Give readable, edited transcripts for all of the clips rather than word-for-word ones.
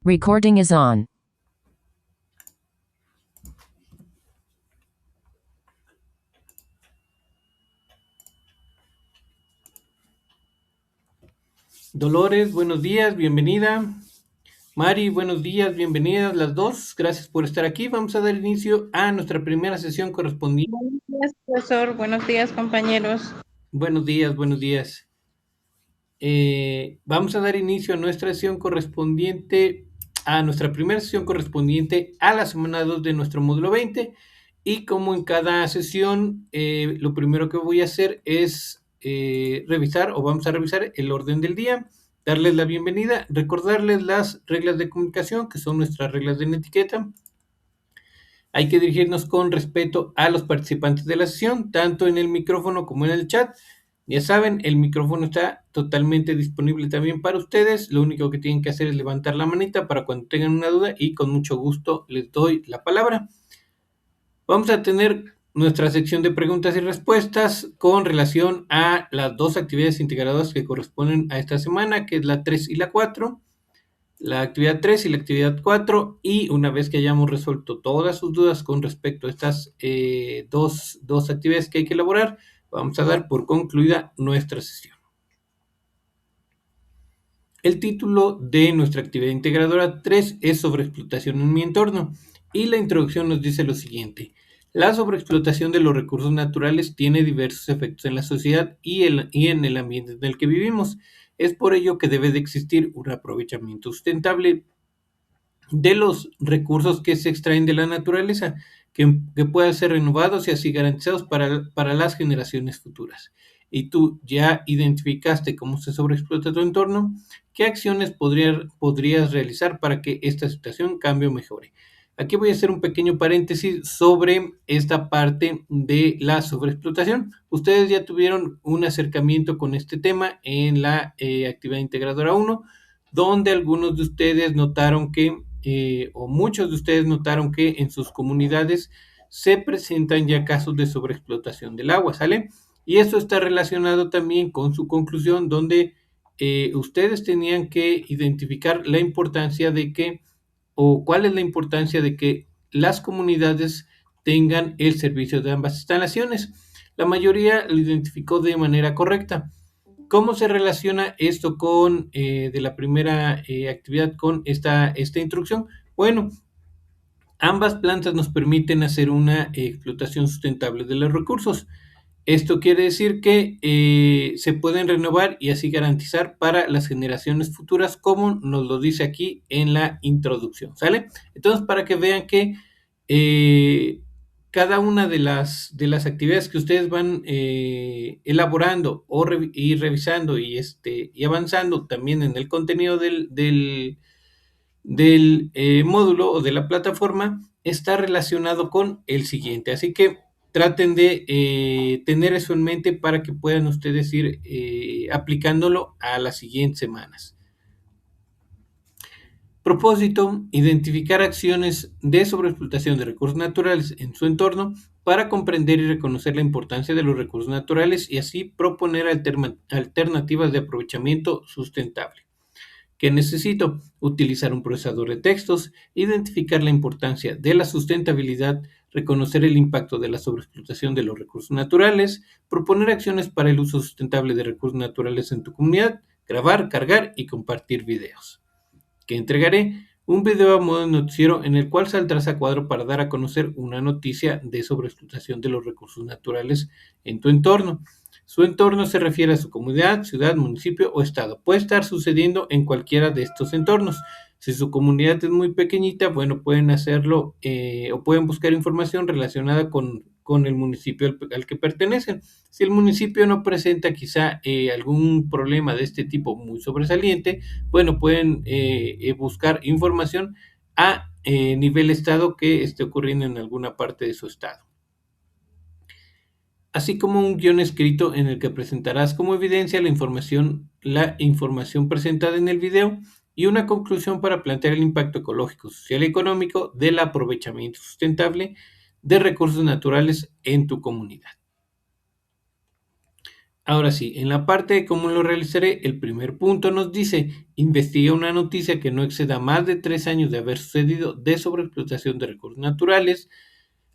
Recording is on. Dolores, buenos días, bienvenida. Mari, buenos días, bienvenidas las dos. Gracias por estar aquí. Vamos a dar inicio a nuestra primera sesión correspondiente. Buenos días, profesor. Buenos días, compañeros. Buenos días, buenos días. Vamos a dar inicio a nuestra sesión correspondiente, a nuestra primera sesión correspondiente a la semana 2 de nuestro módulo 20. Y como en cada sesión, lo primero que voy a hacer es vamos a revisar el orden del día, darles la bienvenida, recordarles las reglas de comunicación, que son nuestras reglas de etiqueta. Hay que dirigirnos con respeto a los participantes de la sesión, tanto en el micrófono como en el chat. Ya saben, el micrófono está totalmente disponible también para ustedes. Lo único que tienen que hacer es levantar la manita para cuando tengan una duda y con mucho gusto les doy la palabra. Vamos a tener nuestra sección de preguntas y respuestas con relación a las dos actividades integradoras que corresponden a esta semana, que es la 3 y la 4. La actividad 3 y la actividad 4, y una vez que hayamos resuelto todas sus dudas con respecto a estas dos actividades que hay que elaborar, vamos a dar por concluida nuestra sesión. El título de nuestra actividad integradora 3 es sobreexplotación en mi entorno, y la introducción nos dice lo siguiente. La sobreexplotación de los recursos naturales tiene diversos efectos en la sociedad y en el ambiente en el que vivimos. Es por ello que debe de existir un aprovechamiento sustentable de los recursos que se extraen de la naturaleza, que puedan ser renovados y así garantizados para las generaciones futuras. Y tú ya identificaste cómo se sobreexplota tu entorno, ¿qué acciones podrías realizar para que esta situación cambie o mejore? Aquí voy a hacer un pequeño paréntesis sobre esta parte de la sobreexplotación. Ustedes ya tuvieron un acercamiento con este tema en la actividad integradora 1, donde algunos de ustedes notaron que o muchos de ustedes notaron que en sus comunidades se presentan ya casos de sobreexplotación del agua, ¿sale? Y eso está relacionado también con su conclusión, donde ustedes tenían que identificar la importancia de que, o cuál es la importancia de que las comunidades tengan el servicio de ambas instalaciones. La mayoría lo identificó de manera correcta. ¿Cómo se relaciona esto con de la primera actividad con esta instrucción? Bueno, ambas plantas nos permiten hacer una explotación sustentable de los recursos. Esto quiere decir que se pueden renovar y así garantizar para las generaciones futuras, como nos lo dice aquí en la introducción, ¿sale? Entonces, para que vean que cada una de las actividades que ustedes van elaborando y revisando y avanzando también en el contenido del módulo o de la plataforma está relacionado con el siguiente. Así que traten de tener eso en mente para que puedan ustedes ir aplicándolo a las siguientes semanas. Propósito: identificar acciones de sobreexplotación de recursos naturales en su entorno para comprender y reconocer la importancia de los recursos naturales y así proponer alternativas de aprovechamiento sustentable. ¿Qué necesito? Utilizar un procesador de textos, identificar la importancia de la sustentabilidad, reconocer el impacto de la sobreexplotación de los recursos naturales, proponer acciones para el uso sustentable de recursos naturales en tu comunidad, grabar, cargar y compartir videos. ¿Qué entregaré? Un video a modo de noticiero en el cual saldrás a cuadro para dar a conocer una noticia de sobreexplotación de los recursos naturales en tu entorno. Su entorno se refiere a su comunidad, ciudad, municipio o estado. Puede estar sucediendo en cualquiera de estos entornos. Si su comunidad es muy pequeñita, bueno, pueden hacerlo o pueden buscar información relacionada con el municipio al que pertenecen. Si el municipio no presenta quizá algún problema de este tipo muy sobresaliente, bueno, pueden buscar información a nivel estado que esté ocurriendo en alguna parte de su estado, así como un guión escrito en el que presentarás como evidencia la información presentada en el video y una conclusión para plantear el impacto ecológico, social y económico del aprovechamiento sustentable de recursos naturales en tu comunidad. Ahora sí, en la parte de cómo lo realizaré, el primer punto nos dice, investiga una noticia que no exceda más de 3 años de haber sucedido de sobreexplotación de recursos naturales.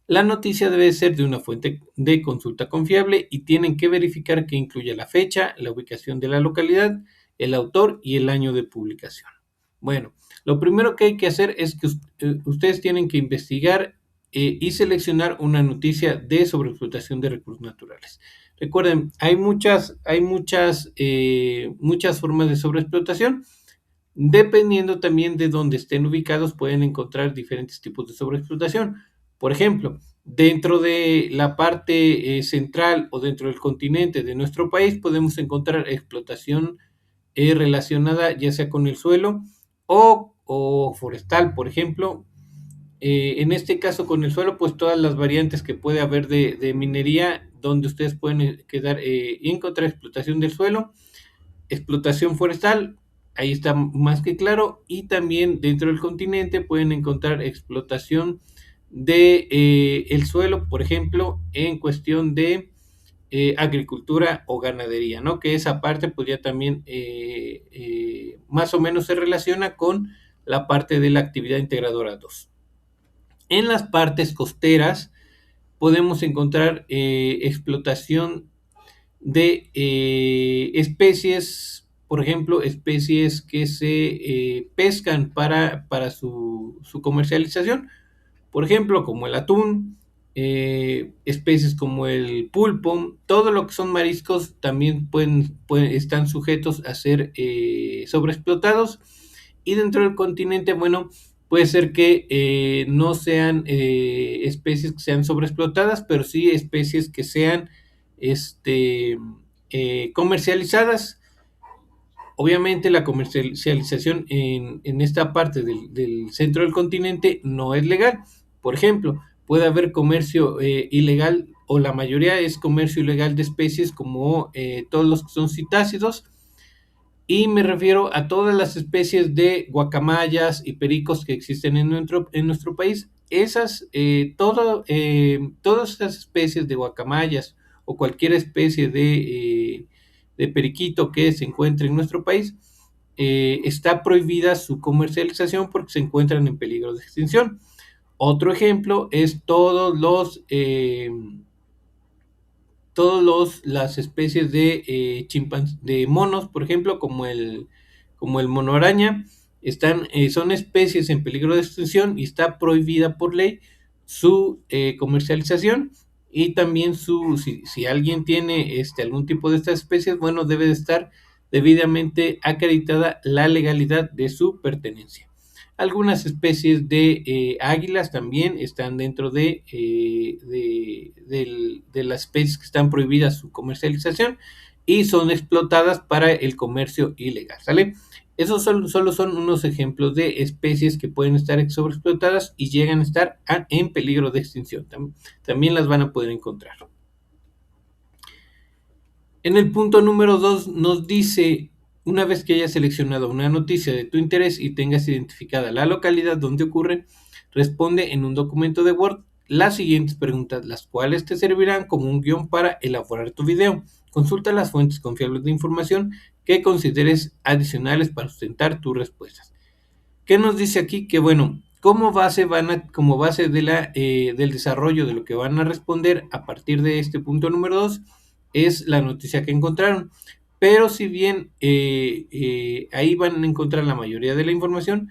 La noticia debe ser de una fuente de consulta confiable y tienen que verificar que incluya la fecha, la ubicación de la localidad, el autor y el año de publicación. Bueno, lo primero que hay que hacer es que ustedes tienen que investigar y seleccionar una noticia de sobreexplotación de recursos naturales. Recuerden, muchas formas de sobreexplotación. Dependiendo también de dónde estén ubicados, pueden encontrar diferentes tipos de sobreexplotación. Por ejemplo, dentro de la parte central o dentro del continente de nuestro país, podemos encontrar explotación relacionada ya sea con el suelo o forestal, por ejemplo. En este caso con el suelo, pues todas las variantes que puede haber de minería, donde ustedes pueden encontrar explotación del suelo, explotación forestal, ahí está más que claro, y también dentro del continente pueden encontrar explotación de el suelo, por ejemplo, en cuestión de agricultura o ganadería, ¿no? Que esa parte pues ya también más o menos se relaciona con la parte de la actividad integradora 2. En las partes costeras podemos encontrar explotación de especies, por ejemplo, especies que se pescan para su comercialización, por ejemplo, como el atún, especies como el pulpo, todo lo que son mariscos también están sujetos a ser sobreexplotados. Y dentro del continente, bueno, puede ser que no sean especies que sean sobreexplotadas, pero sí especies que sean comercializadas. Obviamente la comercialización en esta parte del centro del continente no es legal. Por ejemplo, puede haber comercio ilegal, o la mayoría es comercio ilegal de especies como todos los que son citácidos, y me refiero a todas las especies de guacamayas y pericos que existen en nuestro país. Todas esas especies de guacamayas o cualquier especie de periquito que se encuentre en nuestro país, está prohibida su comercialización porque se encuentran en peligro de extinción. Otro ejemplo es las especies de de monos, por ejemplo, como el mono araña, son especies en peligro de extinción y está prohibida por ley su comercialización. Y también si alguien tiene algún tipo de estas especies, bueno, debe de estar debidamente acreditada la legalidad de su pertenencia. Algunas especies de águilas también están dentro de las especies que están prohibidas su comercialización y son explotadas para el comercio ilegal, ¿sale? Esos solo son unos ejemplos de especies que pueden estar sobreexplotadas y llegan a estar en peligro de extinción. También las van a poder encontrar. En el punto número 2 nos dice, una vez que hayas seleccionado una noticia de tu interés y tengas identificada la localidad donde ocurre, responde en un documento de Word las siguientes preguntas, las cuales te servirán como un guión para elaborar tu video. Consulta las fuentes confiables de información que consideres adicionales para sustentar tus respuestas. ¿Qué nos dice aquí? Que bueno, como base del desarrollo de lo que van a responder a partir de este punto número 2 es la noticia que encontraron. Pero si bien ahí van a encontrar la mayoría de la información,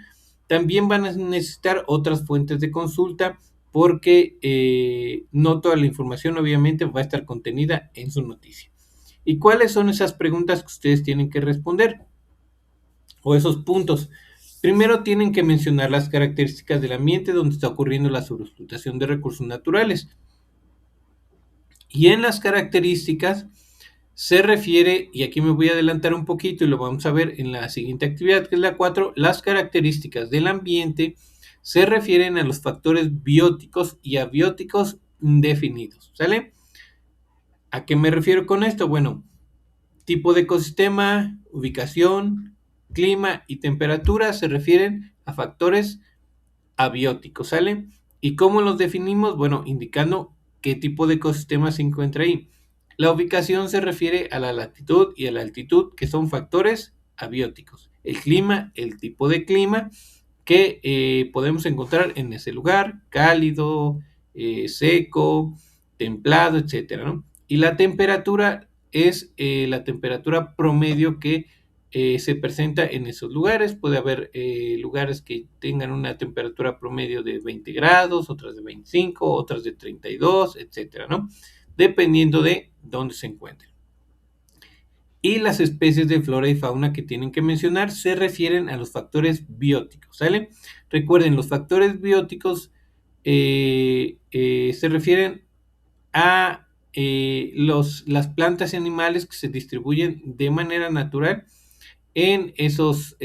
también van a necesitar otras fuentes de consulta porque no toda la información obviamente va a estar contenida en su noticia. ¿Y cuáles son esas preguntas que ustedes tienen que responder? O esos puntos. Primero tienen que mencionar las características del ambiente donde está ocurriendo la sobreexplotación de recursos naturales. Y en las características se refiere, y aquí me voy a adelantar un poquito y lo vamos a ver en la siguiente actividad, que es la 4, las características del ambiente se refieren a los factores bióticos y abióticos definidos, ¿sale? ¿A qué me refiero con esto? Bueno, tipo de ecosistema, ubicación, clima y temperatura se refieren a factores abióticos, ¿sale? ¿Y cómo los definimos? Bueno, indicando qué tipo de ecosistema se encuentra ahí. La ubicación se refiere a la latitud y a la altitud, que son factores abióticos. El clima, el tipo de clima que podemos encontrar en ese lugar, cálido, seco, templado, etcétera, ¿no? Y la temperatura es la temperatura promedio que se presenta en esos lugares. Puede haber lugares que tengan una temperatura promedio de 20 grados, otras de 25, otras de 32, etcétera, ¿no? Dependiendo de dónde se encuentren. Y las especies de flora y fauna que tienen que mencionar se refieren a los factores bióticos, ¿sale? Recuerden, los factores bióticos se refieren a las plantas y animales que se distribuyen de manera natural en esos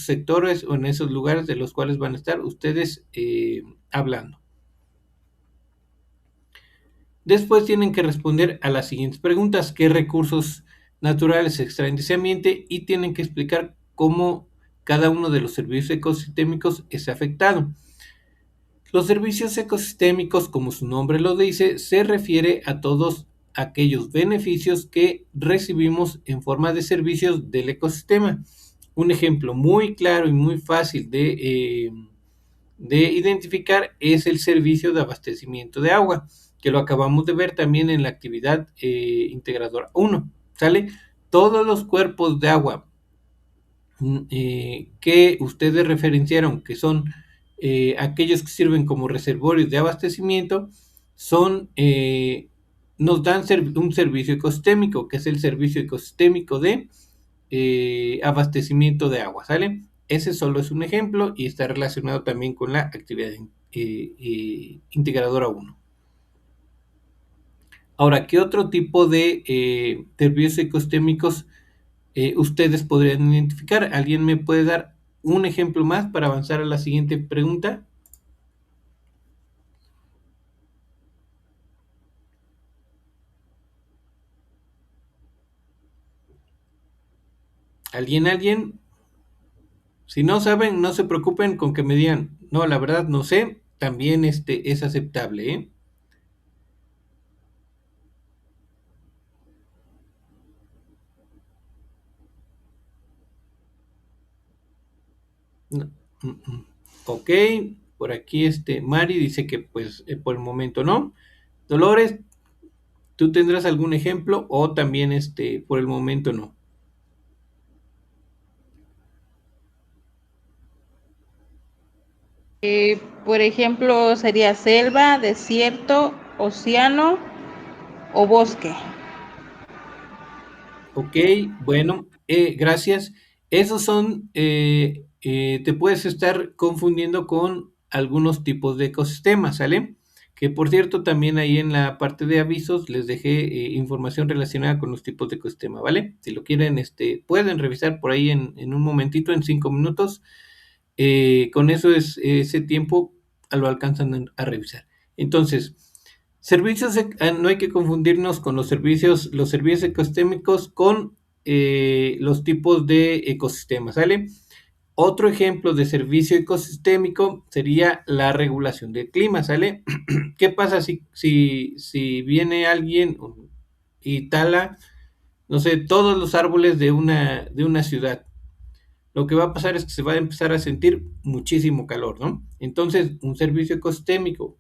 sectores o en esos lugares de los cuales van a estar ustedes hablando. Después tienen que responder a las siguientes preguntas: ¿qué recursos naturales se extraen de ese ambiente? Y tienen que explicar cómo cada uno de los servicios ecosistémicos es afectado. Los servicios ecosistémicos, como su nombre lo dice, se refiere a todos aquellos beneficios que recibimos en forma de servicios del ecosistema. Un ejemplo muy claro y muy fácil de identificar es el servicio de abastecimiento de agua, que lo acabamos de ver también en la actividad integradora 1, ¿sale? Todos los cuerpos de agua que ustedes referenciaron, que son aquellos que sirven como reservorios de abastecimiento, nos dan un servicio ecosistémico, que es el servicio ecosistémico de abastecimiento de agua, ¿sale? Ese solo es un ejemplo y está relacionado también con la actividad integradora 1. Ahora, ¿qué otro tipo de servicios ecosistémicos ustedes podrían identificar? ¿Alguien me puede dar un ejemplo más para avanzar a la siguiente pregunta? ¿Alguien? Si no saben, no se preocupen con que me digan, no, la verdad no sé, también es aceptable, ¿eh? No, Ok, por aquí Mari dice que pues por el momento no. Dolores, ¿tú tendrás algún ejemplo o también por el momento no? Por ejemplo, sería selva, desierto, océano o bosque. Ok, bueno, gracias. Esos son, te puedes estar confundiendo con algunos tipos de ecosistemas, ¿sale? Que por cierto, también ahí en la parte de avisos les dejé información relacionada con los tipos de ecosistema, ¿vale? Si lo quieren, pueden revisar por ahí en un momentito, en 5 minutos. Con eso ese tiempo lo alcanzan a revisar. Entonces, no hay que confundirnos con los servicios ecosistémicos con los tipos de ecosistemas, ¿sale? Otro ejemplo de servicio ecosistémico sería la regulación del clima, ¿sale? ¿Qué pasa si viene alguien y tala, no sé, todos los árboles de una ciudad? Lo que va a pasar es que se va a empezar a sentir muchísimo calor, ¿no? Entonces, un servicio ecosistémico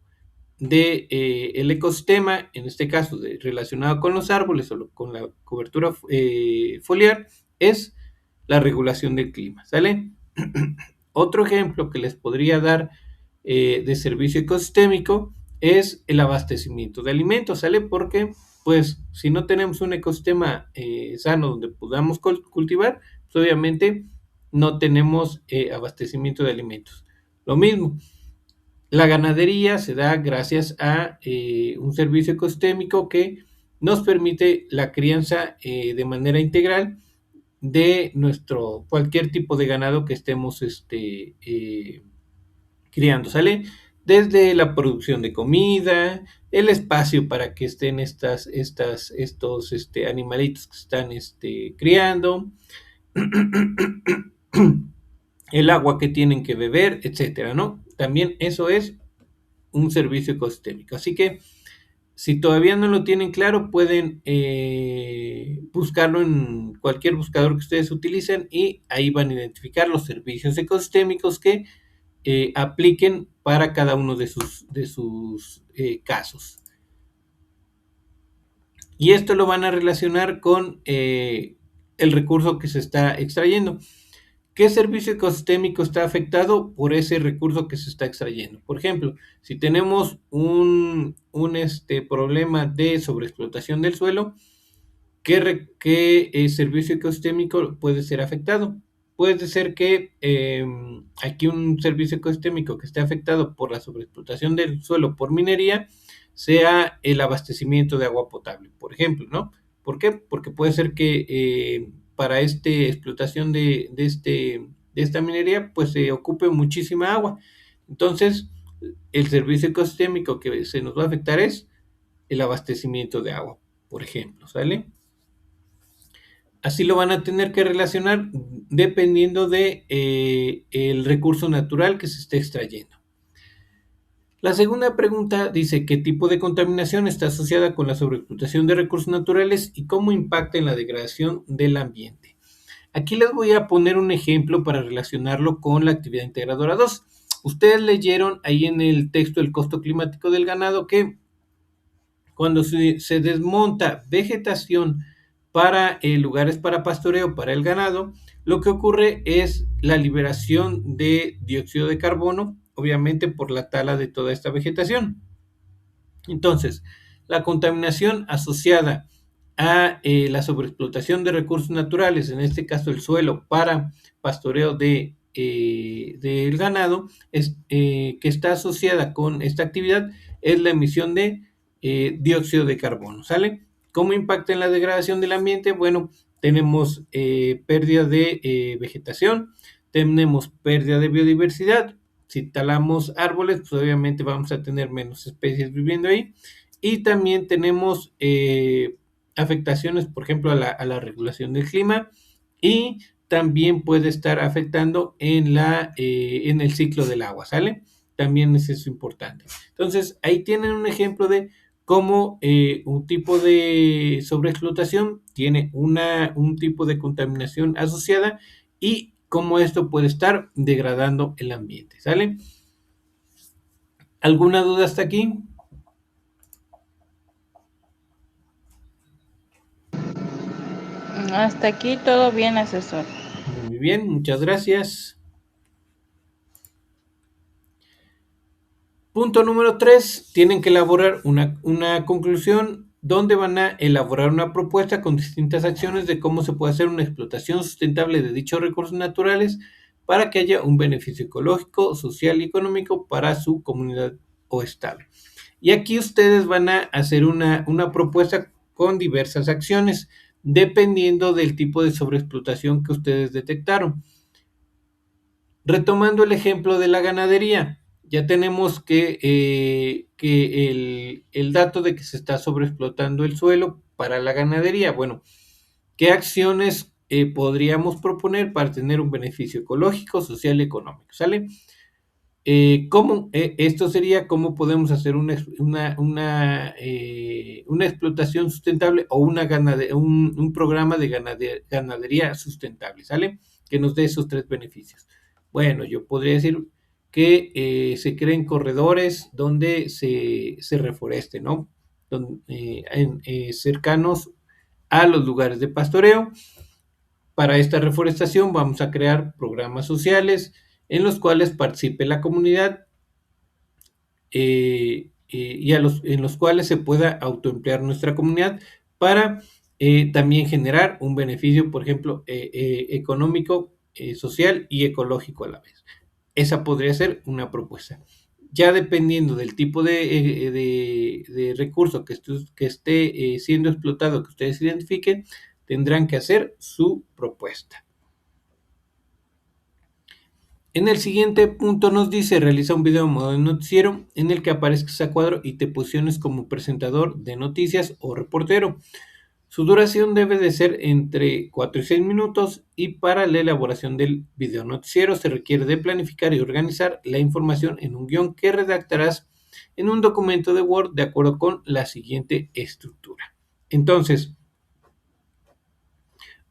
el ecosistema, en este caso relacionado con los árboles o con la cobertura foliar, es la regulación del clima, ¿sale? Otro ejemplo que les podría dar de servicio ecosistémico es el abastecimiento de alimentos, ¿sale? Porque, pues, si no tenemos un ecosistema sano donde podamos cultivar, pues obviamente no tenemos abastecimiento de alimentos. Lo mismo, la ganadería se da gracias a un servicio ecosistémico que nos permite la crianza de manera integral de cualquier tipo de ganado que estemos criando, ¿sale? Desde la producción de comida, el espacio para que estén estos animalitos que están criando, el agua que tienen que beber, etcétera, ¿no? También eso es un servicio ecosistémico. Así que Si todavía no lo tienen claro, pueden buscarlo en cualquier buscador que ustedes utilicen y ahí van a identificar los servicios ecosistémicos que apliquen para cada uno de sus casos. Y esto lo van a relacionar con el recurso que se está extrayendo. ¿Qué servicio ecosistémico está afectado por ese recurso que se está extrayendo? Por ejemplo, si tenemos un problema de sobreexplotación del suelo, ¿qué servicio ecosistémico puede ser afectado? Puede ser que aquí un servicio ecosistémico que esté afectado por la sobreexplotación del suelo por minería sea el abastecimiento de agua potable, por ejemplo, ¿no? ¿Por qué? Porque puede ser que para esta explotación de esta minería, pues se ocupe muchísima agua. Entonces, el servicio ecosistémico que se nos va a afectar es el abastecimiento de agua, por ejemplo, ¿sale? Así lo van a tener que relacionar dependiendo de el recurso natural que se esté extrayendo. La segunda pregunta dice qué tipo de contaminación está asociada con la sobreexplotación de recursos naturales y cómo impacta en la degradación del ambiente. Aquí les voy a poner un ejemplo para relacionarlo con la actividad integradora 2. Ustedes leyeron ahí en el texto el costo climático del ganado que cuando se desmonta vegetación para lugares para pastoreo para el ganado, lo que ocurre es la liberación de dióxido de carbono, obviamente por la tala de toda esta vegetación. Entonces, la contaminación asociada a la sobreexplotación de recursos naturales, en este caso el suelo, para pastoreo del ganado, que está asociada con esta actividad, es la emisión de dióxido de carbono, ¿sale? ¿Cómo impacta en la degradación del ambiente? Bueno, tenemos pérdida de vegetación, tenemos pérdida de biodiversidad. Si talamos árboles, pues obviamente vamos a tener menos especies viviendo ahí. Y también tenemos afectaciones, por ejemplo, a la regulación del clima y también puede estar afectando en el ciclo del agua, ¿sale? También es eso importante. Entonces, ahí tienen un ejemplo de cómo un tipo de sobreexplotación tiene un tipo de contaminación asociada y cómo esto puede estar degradando el ambiente, ¿sale? ¿Alguna duda hasta aquí? Hasta aquí todo bien, asesor. Muy bien, muchas gracias. Punto número 3, tienen que elaborar una conclusión donde van a elaborar una propuesta con distintas acciones de cómo se puede hacer una explotación sustentable de dichos recursos naturales para que haya un beneficio ecológico, social y económico para su comunidad o estado. Y aquí ustedes van a hacer una propuesta con diversas acciones, dependiendo del tipo de sobreexplotación que ustedes detectaron. Retomando el ejemplo de la ganadería, ya tenemos que el dato de que se está sobreexplotando el suelo para la ganadería. Bueno, ¿qué acciones podríamos proponer para tener un beneficio ecológico, social y económico? ¿Sale? Esto sería cómo podemos hacer una explotación sustentable o un programa de ganadería sustentable, ¿sale? Que nos dé esos tres beneficios. Bueno, yo podría decir que se creen corredores donde se reforeste, ¿no? Cercanos a los lugares de pastoreo. Para esta reforestación vamos a crear programas sociales en los cuales participe la comunidad y en los cuales se pueda autoemplear nuestra comunidad para también generar un beneficio, por ejemplo, económico, social y ecológico a la vez. Esa podría ser una propuesta. Ya dependiendo del tipo de recurso que esté siendo explotado, que ustedes identifiquen, tendrán que hacer su propuesta. En el siguiente punto nos dice, realiza un video en modo de noticiero en el que aparezcas a cuadro y te posiciones como presentador de noticias o reportero. Su duración debe de ser entre 4 y 6 minutos y para la elaboración del video noticiero se requiere de planificar y organizar la información en un guión que redactarás en un documento de Word de acuerdo con la siguiente estructura. Entonces,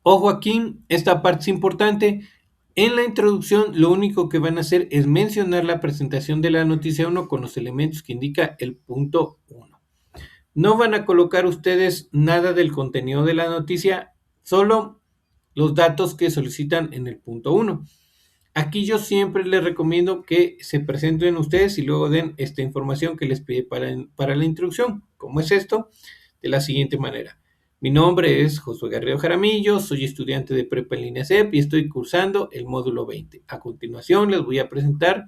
ojo aquí, esta parte es importante. En la introducción, lo único que van a hacer es mencionar la presentación de la noticia 1 con los elementos que indica el punto 1. No van a colocar ustedes nada del contenido de la noticia, solo los datos que solicitan en el punto 1. Aquí yo siempre les recomiendo que se presenten ustedes y luego den esta información que les pide para la introducción. ¿Cómo es esto? De la siguiente manera. Mi nombre es Josué Garrido Jaramillo, soy estudiante de prepa en línea CEP y estoy cursando el módulo 20. A continuación les voy a presentar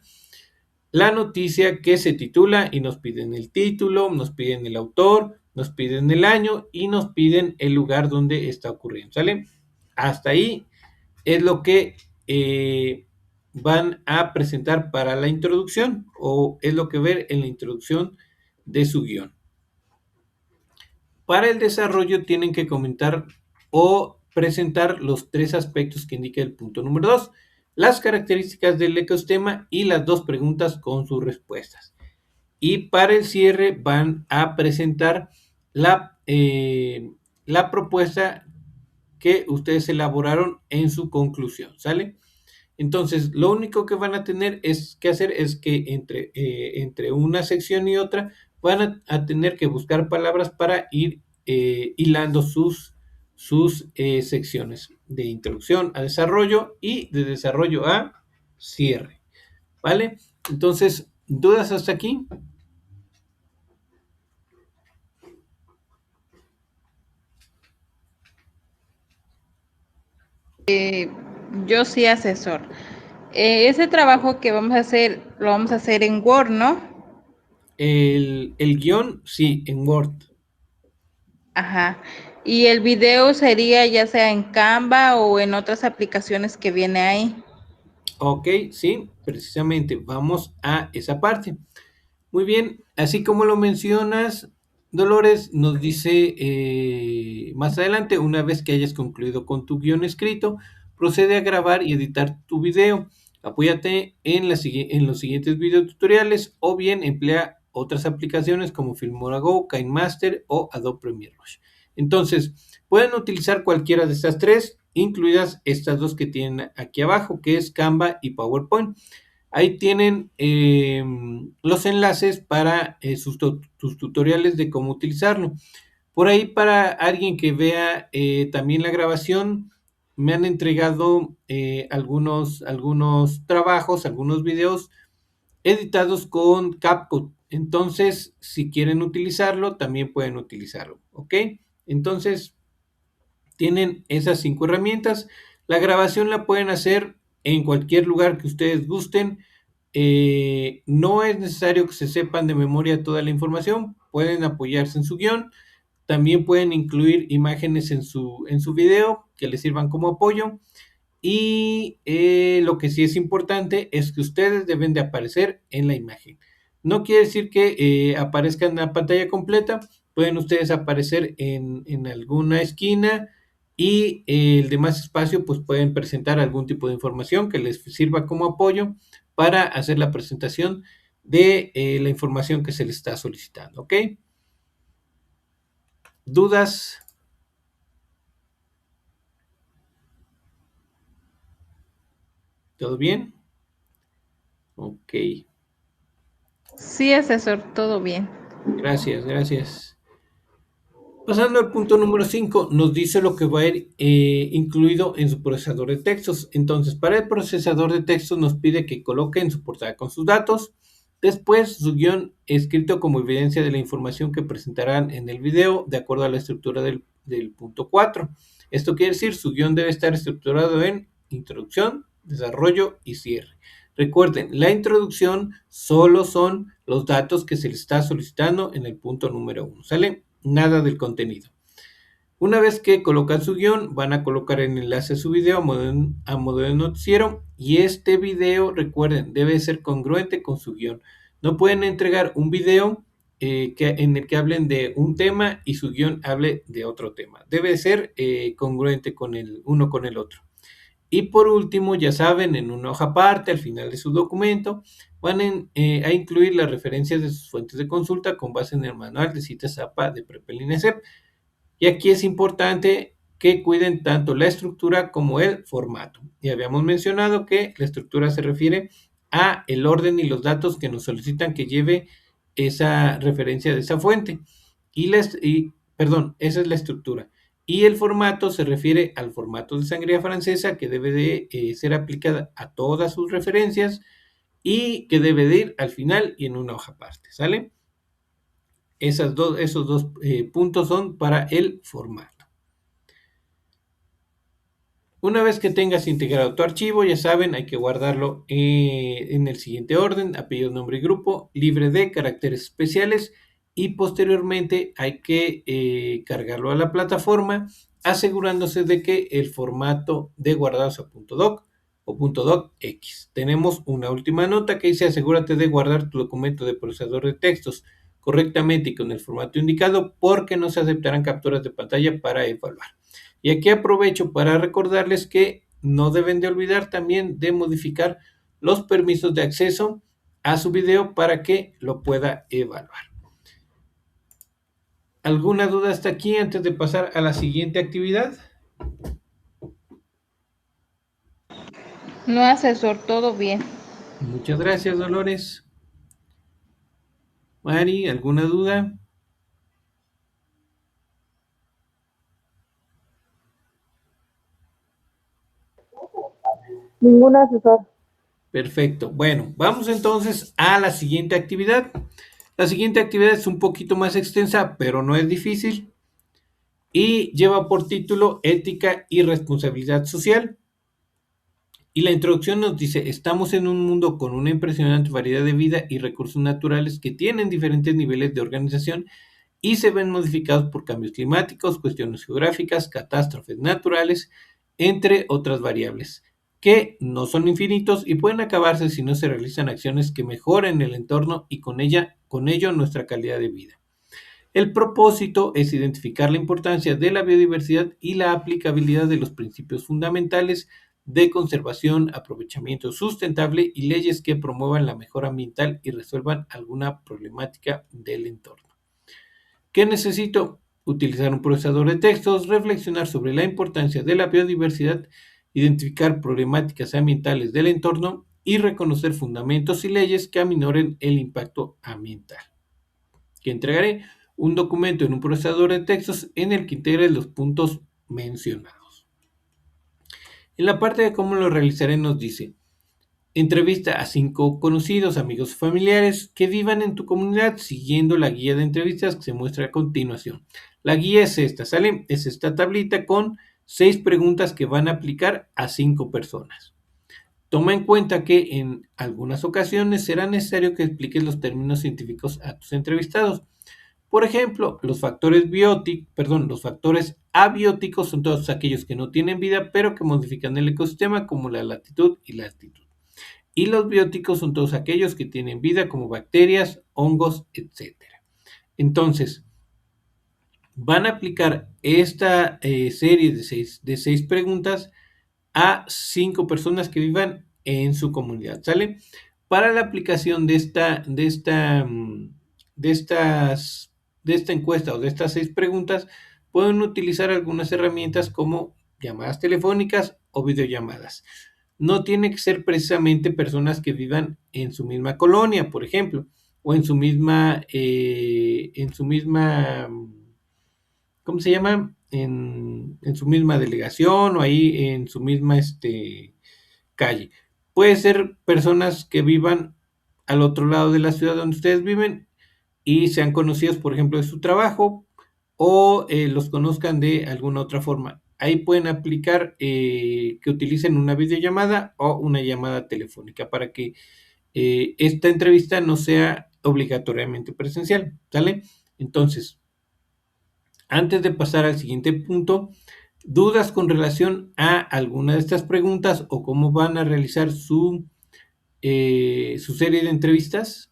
la noticia que se titula y nos piden el título, nos piden el autor, nos piden el año y nos piden el lugar donde está ocurriendo, ¿sale? Hasta ahí es lo que van a presentar para la introducción o es lo que ver en la introducción de su guión. Para el desarrollo tienen que comentar o presentar los 3 aspectos que indica el punto número 2, las características del ecosistema y las 2 preguntas con sus respuestas. Y para el cierre van a presentar la propuesta que ustedes elaboraron en su conclusión, ¿sale? Entonces, lo único que van a tener que hacer es que entre una sección y otra van a tener que buscar palabras para ir hilando sus secciones de introducción a desarrollo y de desarrollo a cierre, ¿vale? Entonces, ¿dudas hasta aquí? Yo sí, asesor. Ese trabajo que vamos a hacer, lo vamos a hacer en Word, ¿no? El guión, sí, en Word. Ajá. Y el video sería ya sea en Canva o en otras aplicaciones que viene ahí. Ok, sí, precisamente, vamos a esa parte. Muy bien, así como lo mencionas, Dolores nos dice más adelante, una vez que hayas concluido con tu guión escrito, procede a grabar y editar tu video. Apóyate en los siguientes videotutoriales o bien emplea otras aplicaciones como Filmora Go, KineMaster o Adobe Premiere Rush. Entonces, pueden utilizar cualquiera de estas 3, incluidas estas 2 que tienen aquí abajo, que es Canva y PowerPoint. Ahí tienen los enlaces para sus tutoriales de cómo utilizarlo. Por ahí, para alguien que vea también la grabación, me han entregado algunos trabajos, algunos videos editados con CapCut. Entonces, si quieren utilizarlo, también pueden utilizarlo, ¿ok? Entonces, tienen esas 5 herramientas. La grabación la pueden hacer en cualquier lugar que ustedes gusten. No es necesario que se sepan de memoria toda la información. Pueden apoyarse en su guión. También pueden incluir imágenes en su video que les sirvan como apoyo. Y lo que sí es importante es que ustedes deben de aparecer en la imagen. No quiere decir que aparezcan en la pantalla completa, pueden ustedes aparecer en alguna esquina y el demás espacio pues pueden presentar algún tipo de información que les sirva como apoyo para hacer la presentación de la información que se les está solicitando, ¿ok? ¿Dudas? ¿Todo bien? Ok, Sí, asesor, todo bien. gracias, gracias. Pasando al punto número 5, nos dice lo que va a ir incluido en su procesador de textos. Entonces, para el procesador de textos nos pide que coloque en su portada con sus datos, después su guión escrito como evidencia de la información que presentarán en el video, de acuerdo a la estructura del punto 4. Esto quiere decir, su guión debe estar estructurado en introducción, desarrollo y cierre. Recuerden, la introducción solo son los datos que se les está solicitando en el punto número 1, ¿sale? Nada del contenido. Una vez que colocan su guión, van a colocar el enlace a su video a modo de noticiero y este video, recuerden, debe ser congruente con su guión. No pueden entregar un video en el que hablen de un tema y su guión hable de otro tema. Debe ser congruente con uno con el otro. Y por último, ya saben, en una hoja aparte, al final de su documento, van a incluir las referencias de sus fuentes de consulta con base en el manual de citas APA de PREP INESEP. Y aquí es importante que cuiden tanto la estructura como el formato. Y habíamos mencionado que la estructura se refiere a el orden y los datos que nos solicitan que lleve esa referencia de esa fuente. Perdón, esa es la estructura. Y el formato se refiere al formato de sangría francesa que debe de ser aplicada a todas sus referencias y que debe de ir al final y en una hoja aparte, ¿sale? Esos dos puntos son para el formato. Una vez que tengas integrado tu archivo, ya saben, hay que guardarlo en el siguiente orden: apellido, nombre y grupo, libre de caracteres especiales, y posteriormente hay que cargarlo a la plataforma, asegurándose de que el formato de guardado sea .doc o .docx. Tenemos una última nota que dice: asegúrate de guardar tu documento de procesador de textos correctamente y con el formato indicado, porque no se aceptarán capturas de pantalla para evaluar. Y aquí aprovecho para recordarles que no deben de olvidar también de modificar los permisos de acceso a su video para que lo pueda evaluar. ¿Alguna duda hasta aquí antes de pasar a la siguiente actividad? No, asesor, todo bien. Muchas gracias, Dolores. Mari, ¿alguna duda? Ningún asesor. Perfecto. Bueno, vamos entonces a la siguiente actividad. La siguiente actividad es un poquito más extensa, pero no es difícil, y lleva por título Ética y Responsabilidad Social. Y la introducción nos dice: estamos en un mundo con una impresionante variedad de vida y recursos naturales que tienen diferentes niveles de organización y se ven modificados por cambios climáticos, cuestiones geográficas, catástrofes naturales, entre otras variables, que no son infinitos y pueden acabarse si no se realizan acciones que mejoren el entorno y con ello nuestra calidad de vida. El propósito es identificar la importancia de la biodiversidad y la aplicabilidad de los principios fundamentales de conservación, aprovechamiento sustentable y leyes que promuevan la mejora ambiental y resuelvan alguna problemática del entorno. ¿Qué necesito? Utilizar un procesador de textos, reflexionar sobre la importancia de la biodiversidad, identificar problemáticas ambientales del entorno y reconocer fundamentos y leyes que aminoren el impacto ambiental. Que entregaré un documento en un procesador de textos en el que integre los puntos mencionados. En la parte de cómo lo realizaré nos dice: entrevista a 5 conocidos, amigos o familiares que vivan en tu comunidad siguiendo la guía de entrevistas que se muestra a continuación. La guía es esta, ¿sale? Es esta tablita con 6 preguntas que van a aplicar a 5 personas. Toma en cuenta que en algunas ocasiones será necesario que expliques los términos científicos a tus entrevistados. Por ejemplo, los factores abióticos son todos aquellos que no tienen vida, pero que modifican el ecosistema, como la latitud y la altitud. Y los bióticos son todos aquellos que tienen vida, como bacterias, hongos, etcétera. Entonces, van a aplicar esta serie de seis preguntas a 5 personas que vivan en su comunidad, ¿sale? Para la aplicación de esta encuesta o de estas 6 preguntas, pueden utilizar algunas herramientas como llamadas telefónicas o videollamadas. No tiene que ser precisamente personas que vivan en su misma colonia, por ejemplo, o ¿cómo se llama? En su misma delegación o ahí en su misma calle. Puede ser personas que vivan al otro lado de la ciudad donde ustedes viven y sean conocidos, por ejemplo, de su trabajo, o los conozcan de alguna otra forma. Ahí pueden aplicar que utilicen una videollamada o una llamada telefónica para que esta entrevista no sea obligatoriamente presencial, ¿sale? Entonces, antes de pasar al siguiente punto, ¿dudas con relación a alguna de estas preguntas o cómo van a realizar su serie de entrevistas?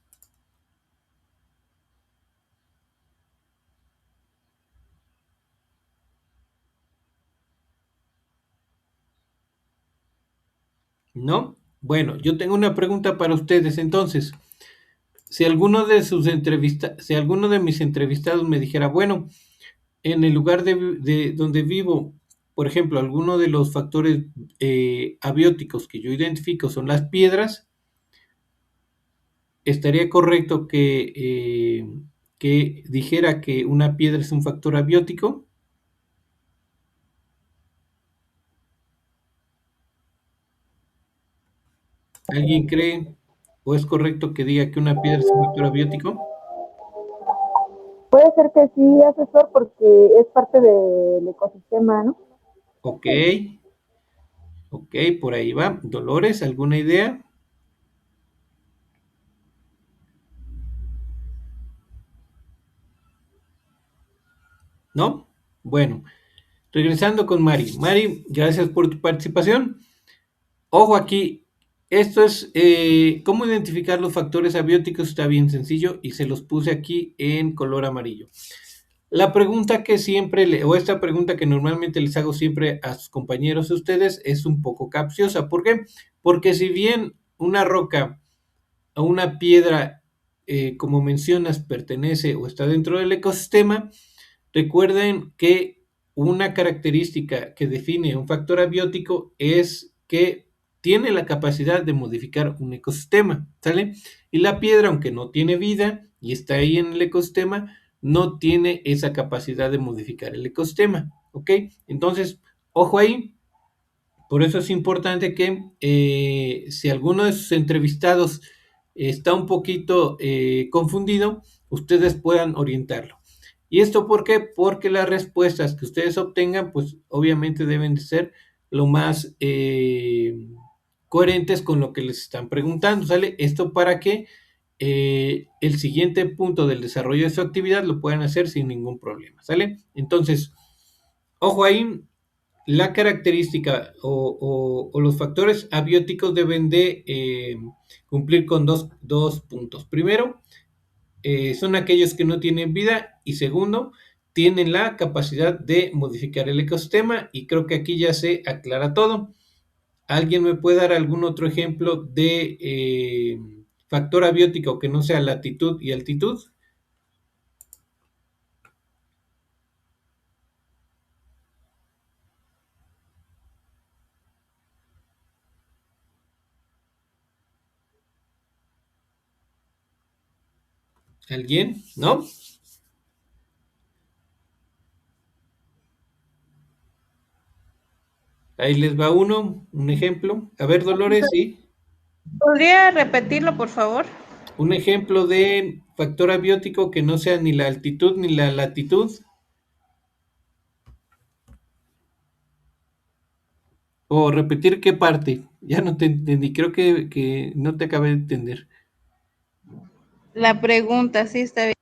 ¿No? Bueno, yo tengo una pregunta para ustedes entonces. Si alguno de mis entrevistados me dijera, bueno, en el lugar de donde vivo, por ejemplo, alguno de los factores abióticos que yo identifico son las piedras, estaría correcto que dijera que una piedra es un factor abiótico. ¿Alguien cree o es correcto que diga que una piedra es un factor abiótico? Puede ser que sí, asesor, porque es parte del ecosistema, ¿no? Ok, ok, por ahí va. Dolores, ¿alguna idea? ¿No? Bueno, regresando con Mari. Mari, gracias por tu participación. Ojo aquí, esto es cómo identificar los factores abióticos, está bien sencillo y se los puse aquí en color amarillo. La pregunta que siempre, o esta pregunta que normalmente les hago siempre a sus compañeros, a ustedes, es un poco capciosa. ¿Por qué? Porque si bien una roca o una piedra, como mencionas, pertenece o está dentro del ecosistema, recuerden que una característica que define un factor abiótico es que tiene la capacidad de modificar un ecosistema, ¿sale? Y la piedra, aunque no tiene vida y está ahí en el ecosistema, no tiene esa capacidad de modificar el ecosistema, ¿ok? Entonces, ojo ahí, por eso es importante que si alguno de sus entrevistados está un poquito confundido, ustedes puedan orientarlo. ¿Y esto por qué? Porque las respuestas que ustedes obtengan, pues obviamente deben de ser lo más coherentes con lo que les están preguntando, ¿sale? Esto para que el siguiente punto del desarrollo de su actividad lo puedan hacer sin ningún problema, ¿sale? Entonces, ojo ahí, la característica o los factores abióticos deben de cumplir con dos puntos. Primero, son aquellos que no tienen vida y segundo, tienen la capacidad de modificar el ecosistema y creo que aquí ya se aclara todo. ¿Alguien me puede dar algún otro ejemplo de factor abiótico que no sea latitud y altitud? ¿Alguien? ¿No? Ahí les va un ejemplo. A ver, Dolores, sí. ¿Podría repetirlo, por favor? Un ejemplo de factor abiótico que no sea ni la altitud ni la latitud. O repetir qué parte. Ya no te entendí. Creo que no te acabé de entender. La pregunta, sí, está bien.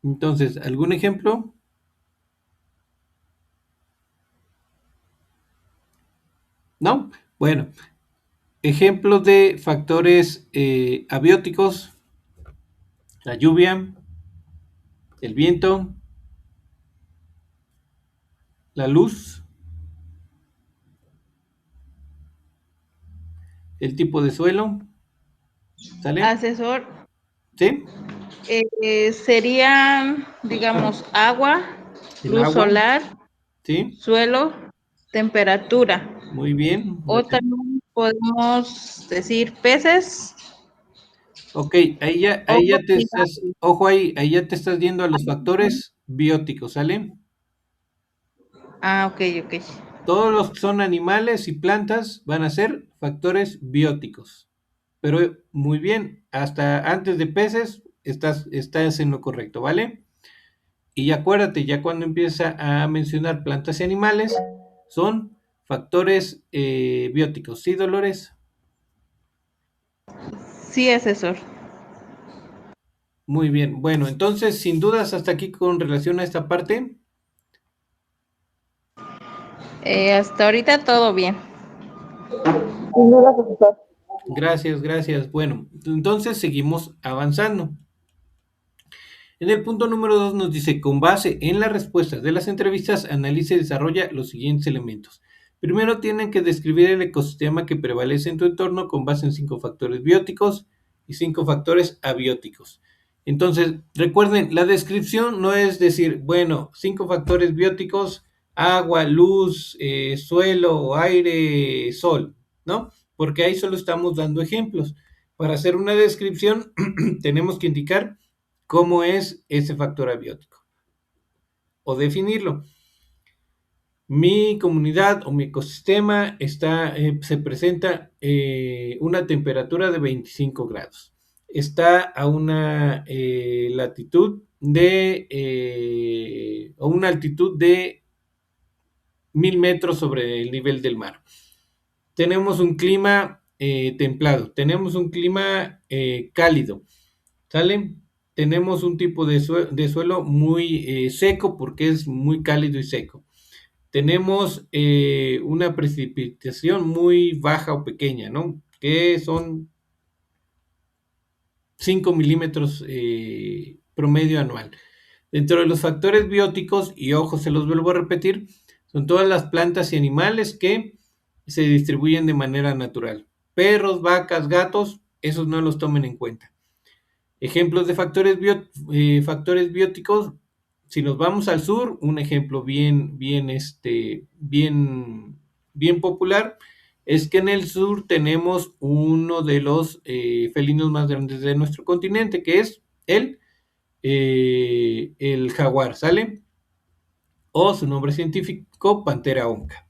Entonces, ¿algún ejemplo? ¿No? Bueno, ejemplos de factores abióticos. La lluvia, el viento, la luz, el tipo de suelo. ¿Sale? Asesor, ¿Sí? serían, digamos, agua, El luz agua. solar, ¿Sí? suelo, temperatura. Muy bien. O también podemos decir peces Ok, ahí o ya te estás, ojo ahí ya te estás yendo a los factores bióticos, ¿sale? Ah, ok, ok. Todos los que son animales y plantas van a ser factores bióticos. Pero muy bien, hasta antes de peces estás en lo correcto, ¿vale? Y acuérdate, ya cuando empieza a mencionar plantas y animales, son factores bióticos. ¿Sí, Dolores? Sí, asesor. Muy bien. Bueno, entonces, sin dudas, hasta aquí con relación a esta parte. Hasta ahorita todo bien. Sin duda, asesor. Gracias, gracias. Bueno, entonces seguimos avanzando. En el punto número 2 nos dice, con base en las respuestas de las entrevistas, analiza y desarrolla los siguientes elementos. Primero tienen que describir el ecosistema que prevalece en tu entorno con base en 5 factores bióticos y 5 factores abióticos. Entonces, recuerden, la descripción no es decir, bueno, 5 factores bióticos, agua, luz, suelo, aire, sol, ¿no? Porque ahí solo estamos dando ejemplos. Para hacer una descripción tenemos que indicar cómo es ese factor abiótico o definirlo. Mi comunidad o mi ecosistema se presenta una temperatura de 25 grados. Está a una latitud o una altitud de 1000 metros sobre el nivel del mar. Tenemos un clima templado, tenemos un clima cálido, ¿sale? Tenemos un tipo de suelo muy seco porque es muy cálido y seco. Tenemos una precipitación muy baja o pequeña, ¿no? Que son 5 milímetros promedio anual. Dentro de los factores bióticos, y ojo, se los vuelvo a repetir, son todas las plantas y animales que se distribuyen de manera natural. Perros, vacas, gatos, esos no los tomen en cuenta. Ejemplos de factores bióticos, si nos vamos al sur, un ejemplo bien popular es que en el sur tenemos uno de los felinos más grandes de nuestro continente, que es el jaguar, ¿sale? O su nombre científico, Pantera onca.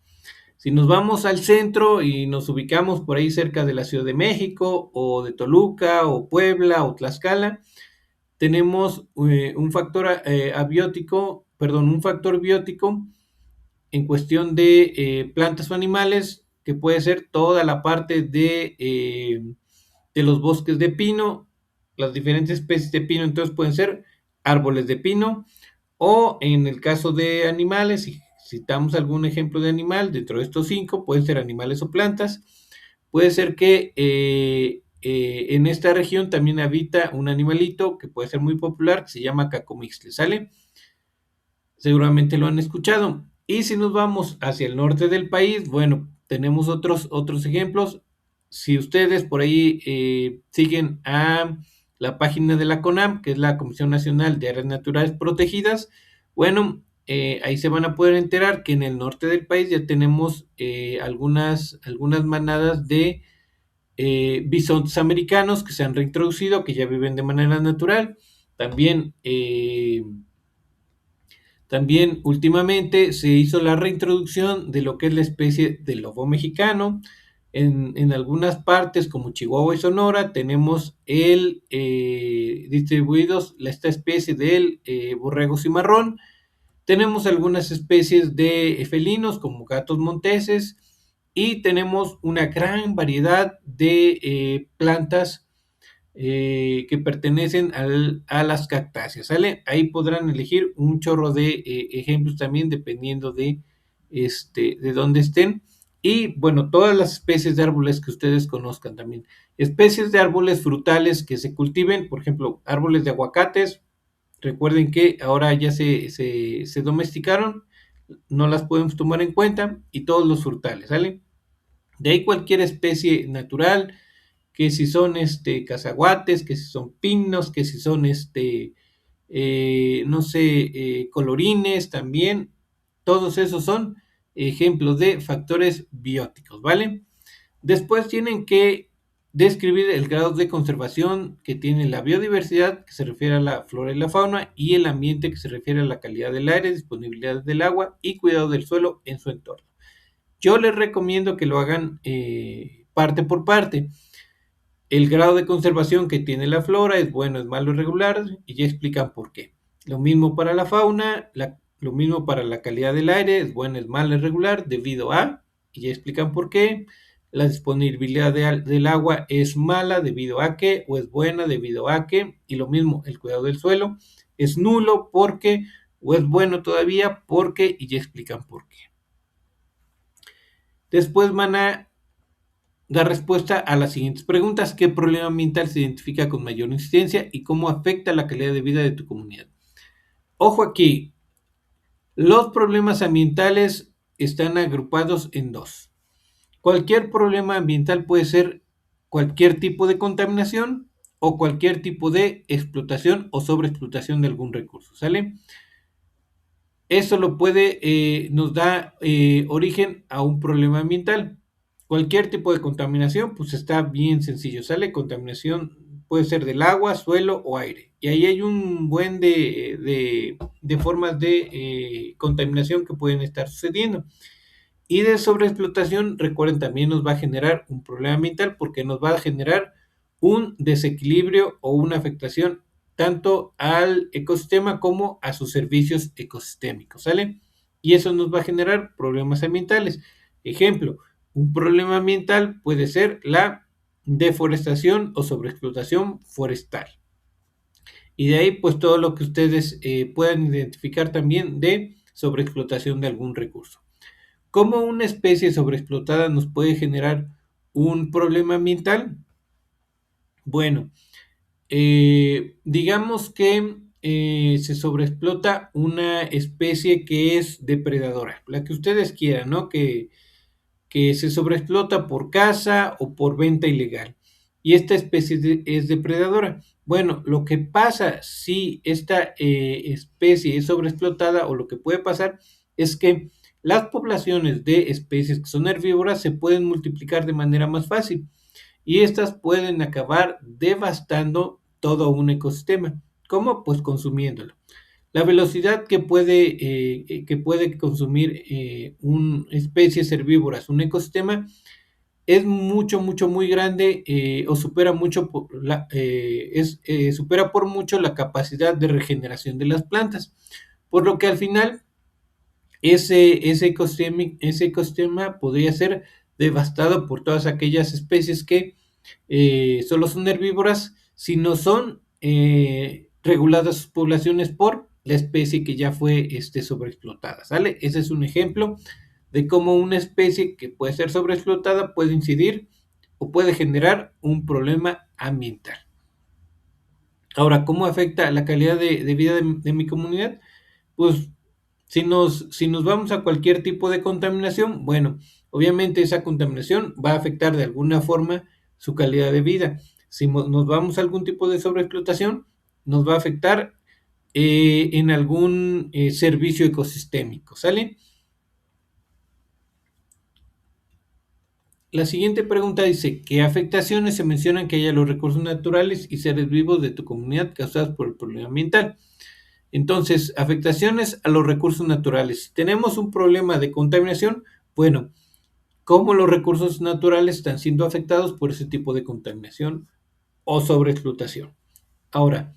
Si nos vamos al centro y nos ubicamos por ahí cerca de la Ciudad de México, o de Toluca, o Puebla, o Tlaxcala, tenemos un factor biótico en cuestión de plantas o animales, que puede ser toda la parte de los bosques de pino, las diferentes especies de pino. Entonces pueden ser árboles de pino, o en el caso de animales, si citamos algún ejemplo de animal, dentro de estos 5 pueden ser animales o plantas. Puede ser que en esta región también habita un animalito que puede ser muy popular, que se llama cacomixtle, ¿sale? Seguramente lo han escuchado. Y si nos vamos hacia el norte del país, bueno, tenemos otros ejemplos. Si ustedes por ahí siguen a la página de la CONAM, que es la Comisión Nacional de Áreas Naturales Protegidas, bueno, ahí se van a poder enterar que en el norte del país ya tenemos algunas manadas de bisontes americanos que se han reintroducido, que ya viven de manera natural. También últimamente se hizo la reintroducción de lo que es la especie del lobo mexicano. En algunas partes como Chihuahua y Sonora tenemos distribuidos esta especie del borrego cimarrón. Tenemos algunas especies de felinos como gatos monteses, y tenemos una gran variedad de plantas que pertenecen a las cactáceas, ¿sale? Ahí podrán elegir un chorro de ejemplos también, dependiendo de dónde estén. Y bueno, todas las especies de árboles que ustedes conozcan también. Especies de árboles frutales que se cultiven, por ejemplo, árboles de aguacates. Recuerden que ahora ya se domesticaron, no las podemos tomar en cuenta, y todos los frutales, ¿sale? De ahí cualquier especie natural, que si son cazaguates, que si son pinos, que si son no sé, colorines también. Todos esos son ejemplos de factores bióticos, ¿vale? Después tienen que describir el grado de conservación que tiene la biodiversidad, que se refiere a la flora y la fauna, y el ambiente, que se refiere a la calidad del aire, disponibilidad del agua y cuidado del suelo en su entorno. Yo les recomiendo que lo hagan parte por parte. El grado de conservación que tiene la flora es bueno, es malo, es regular, y ya explican por qué. Lo mismo para la fauna, lo mismo para la calidad del aire, es bueno, es malo, es regular, debido a, y ya explican por qué. La disponibilidad del agua es mala debido a que, o es buena debido a que, y lo mismo, el cuidado del suelo es nulo porque, o es bueno todavía porque, y ya explican por qué. Después van a dar respuesta a las siguientes preguntas: ¿qué problema ambiental se identifica con mayor incidencia y cómo afecta la calidad de vida de tu comunidad? Ojo aquí, los problemas ambientales están agrupados en dos. Cualquier problema ambiental puede ser cualquier tipo de contaminación o cualquier tipo de explotación o sobreexplotación de algún recurso, ¿sale? Eso nos da origen a un problema ambiental. Cualquier tipo de contaminación, pues está bien sencillo, ¿sale? Contaminación puede ser del agua, suelo o aire. Y ahí hay un buen de formas de contaminación que pueden estar sucediendo. Y de sobreexplotación, recuerden, también nos va a generar un problema ambiental porque nos va a generar un desequilibrio o una afectación tanto al ecosistema como a sus servicios ecosistémicos, ¿sale? Y eso nos va a generar problemas ambientales. Ejemplo, un problema ambiental puede ser la deforestación o sobreexplotación forestal. Y de ahí, pues todo lo que ustedes puedan identificar también de sobreexplotación de algún recurso. ¿Cómo una especie sobreexplotada nos puede generar un problema ambiental? Bueno, digamos que se sobreexplota una especie que es depredadora, la que ustedes quieran, ¿no? Que se sobreexplota por caza o por venta ilegal. Y esta especie es depredadora. Bueno, lo que pasa si esta especie es sobreexplotada o lo que puede pasar es que las poblaciones de especies que son herbívoras se pueden multiplicar de manera más fácil y estas pueden acabar devastando todo un ecosistema. ¿Cómo? Pues consumiéndolo. La velocidad que puede consumir especies herbívoras un ecosistema es muy grande o supera supera por mucho la capacidad de regeneración de las plantas, por lo que al final ese ecosistema podría ser devastado por todas aquellas especies que solo son herbívoras si no son reguladas sus poblaciones por la especie que ya fue sobreexplotada, ¿sale? Ese es un ejemplo de cómo una especie que puede ser sobreexplotada puede incidir o puede generar un problema ambiental. Ahora, ¿cómo afecta la calidad de vida de mi comunidad? Pues si nos vamos a cualquier tipo de contaminación, bueno, obviamente esa contaminación va a afectar de alguna forma su calidad de vida. Si nos vamos a algún tipo de sobreexplotación, nos va a afectar en algún servicio ecosistémico, ¿sale? La siguiente pregunta dice, ¿qué afectaciones se mencionan que haya los recursos naturales y seres vivos de tu comunidad causadas por el problema ambiental? Entonces, afectaciones a los recursos naturales. Si tenemos un problema de contaminación, bueno, ¿cómo los recursos naturales están siendo afectados por ese tipo de contaminación o sobreexplotación? Ahora,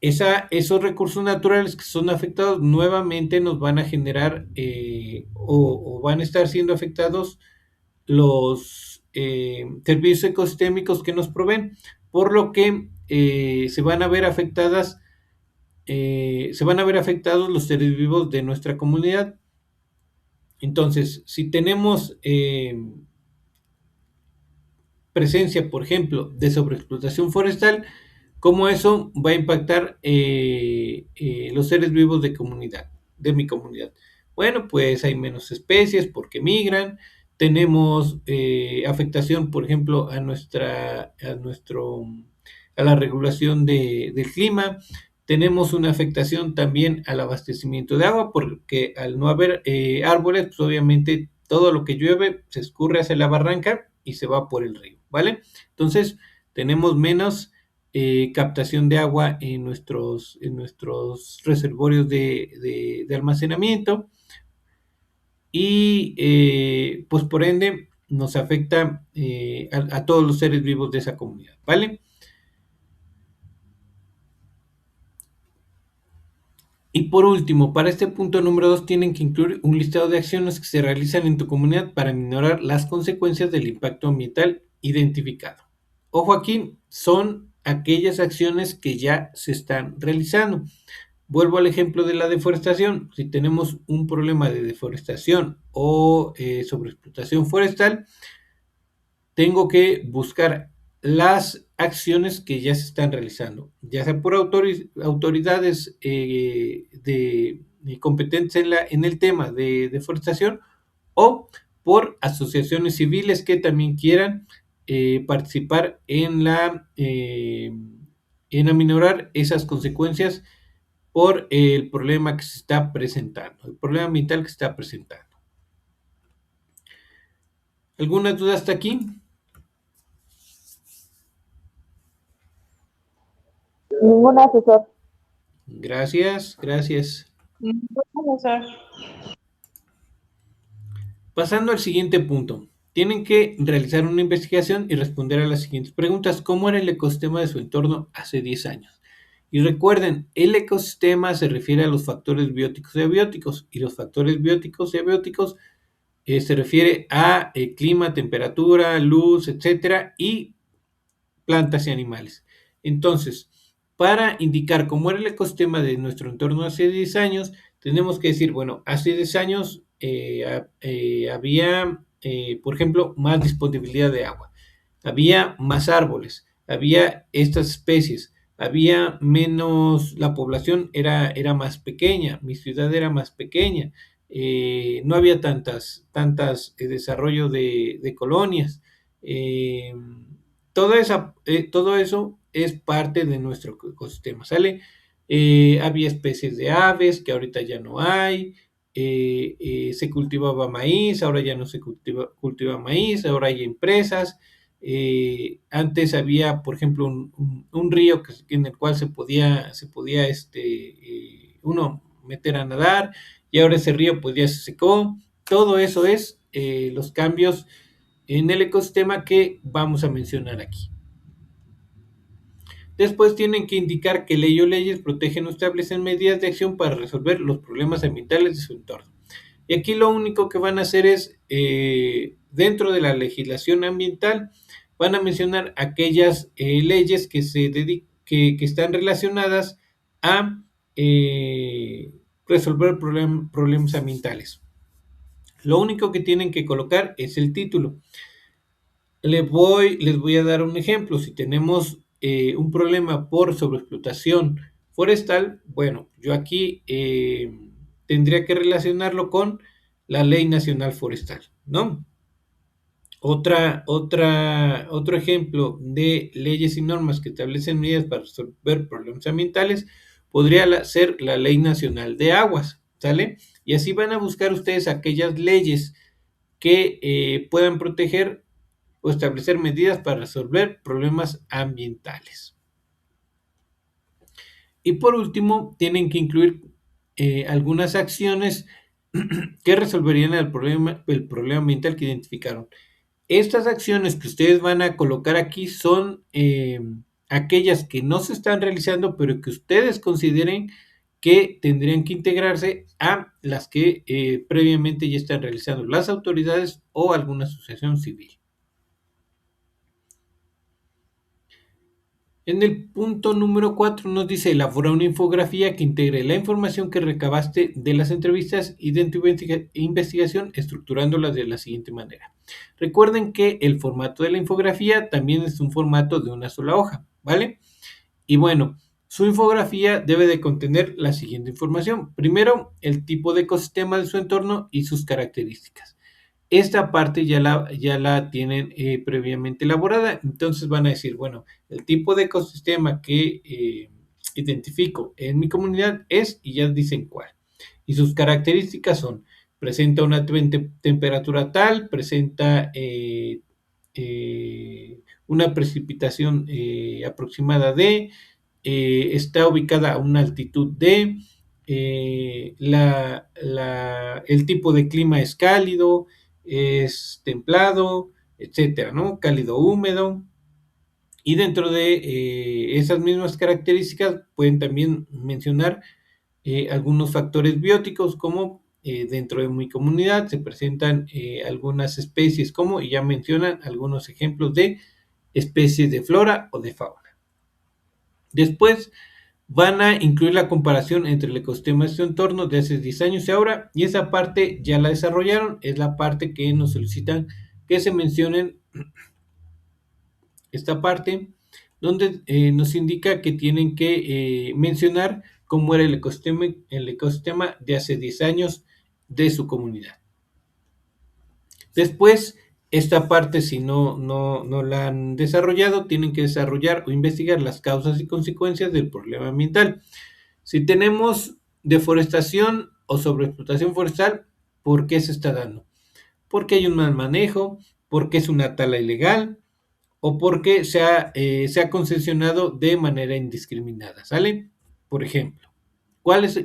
esos recursos naturales que son afectados nuevamente nos van a generar o van a estar siendo afectados los servicios ecosistémicos que nos proveen, por lo que se van a ver afectados los seres vivos de nuestra comunidad. Entonces, si tenemos presencia, por ejemplo, de sobreexplotación forestal, ¿cómo eso va a impactar los seres vivos de mi comunidad? Bueno, pues hay menos especies porque migran, tenemos afectación, por ejemplo, a la regulación del clima, tenemos una afectación también al abastecimiento de agua, porque al no haber árboles, pues obviamente todo lo que llueve se escurre hacia la barranca y se va por el río, ¿vale? Entonces, tenemos menos captación de agua en nuestros reservorios de almacenamiento y pues por ende nos afecta a todos los seres vivos de esa comunidad, ¿vale? Y por último, para este punto número 2 tienen que incluir un listado de acciones que se realizan en tu comunidad para minorar las consecuencias del impacto ambiental identificado. Ojo aquí, son aquellas acciones que ya se están realizando. Vuelvo al ejemplo de la deforestación. Si tenemos un problema de deforestación o sobreexplotación forestal, tengo que buscar las acciones que ya se están realizando, ya sea por autoridades competentes en el tema de deforestación o por asociaciones civiles que también quieran participar en aminorar esas consecuencias por el problema que se está presentando, el problema ambiental que se está presentando. ¿Alguna duda hasta aquí? Ningún asesor. Gracias, gracias. Profesor. Pasando al siguiente punto. Tienen que realizar una investigación y responder a las siguientes preguntas. ¿Cómo era el ecosistema de su entorno hace 10 años? Y recuerden, el ecosistema se refiere a los factores bióticos y abióticos. Y los factores bióticos y abióticos se refiere a clima, temperatura, luz, etcétera, y plantas y animales. Entonces, para indicar cómo era el ecosistema de nuestro entorno hace 10 años, tenemos que decir, bueno, hace 10 años había, por ejemplo, más disponibilidad de agua, había más árboles, había estas especies, había menos, la población era más pequeña, mi ciudad era más pequeña, no había tantas desarrollo de colonias. Todo eso es parte de nuestro ecosistema, ¿sale? Había especies de aves que ahorita ya no hay, se cultivaba maíz, ahora ya no se cultiva maíz, ahora hay empresas. Antes había, por ejemplo, un río en el cual se podía uno meter a nadar, y ahora ese río pues ya se secó. Todo eso es los cambios en el ecosistema que vamos a mencionar aquí. Después tienen que indicar qué ley o leyes protegen o establecen medidas de acción para resolver los problemas ambientales de su entorno. Y aquí lo único que van a hacer es, dentro de la legislación ambiental, van a mencionar aquellas leyes que están relacionadas a resolver problemas ambientales. Lo único que tienen que colocar es el título. Les voy a dar un ejemplo. Si tenemos un problema por sobreexplotación forestal, bueno, yo aquí tendría que relacionarlo con la Ley Nacional Forestal, ¿no? Otro ejemplo de leyes y normas que establecen medidas para resolver problemas ambientales podría ser la Ley Nacional de Aguas, ¿sale? Y así van a buscar ustedes aquellas leyes que puedan proteger o establecer medidas para resolver problemas ambientales. Y por último, tienen que incluir algunas acciones que resolverían el problema ambiental que identificaron. Estas acciones que ustedes van a colocar aquí son aquellas que no se están realizando, pero que ustedes consideren que tendrían que integrarse a las que previamente ya están realizando las autoridades o alguna asociación civil. En el punto número 4 nos dice: elabora una infografía que integre la información que recabaste de las entrevistas y de tu investigación, estructurándolas de la siguiente manera. Recuerden que el formato de la infografía también es un formato de una sola hoja, ¿vale? Y bueno, su infografía debe de contener la siguiente información. Primero, el tipo de ecosistema de su entorno y sus características. Esta parte ya la tienen previamente elaborada, entonces van a decir, bueno, el tipo de ecosistema que identifico en mi comunidad es, y ya dicen cuál. Y sus características son: presenta una temperatura tal, presenta una precipitación aproximada de, está ubicada a una altitud de, el tipo de clima es cálido, es templado, etcétera, ¿no? Cálido húmedo. Y dentro de esas mismas características pueden también mencionar algunos factores bióticos, como dentro de mi comunidad se presentan algunas especies, como, y ya mencionan algunos ejemplos de especies de flora o de fauna. Después van a incluir la comparación entre el ecosistema de su entorno de hace 10 años y ahora, y esa parte ya la desarrollaron, es la parte que nos solicitan que se mencionen. Esta parte donde nos indica que tienen que mencionar cómo era el ecosistema de hace 10 años de su comunidad. Después, esta parte, si no la han desarrollado, tienen que desarrollar o investigar las causas y consecuencias del problema ambiental. Si tenemos deforestación o sobreexplotación forestal, ¿por qué se está dando? Porque hay un mal manejo, porque es una tala ilegal o porque se ha concesionado de manera indiscriminada, ¿sale? Por ejemplo, ¿cuáles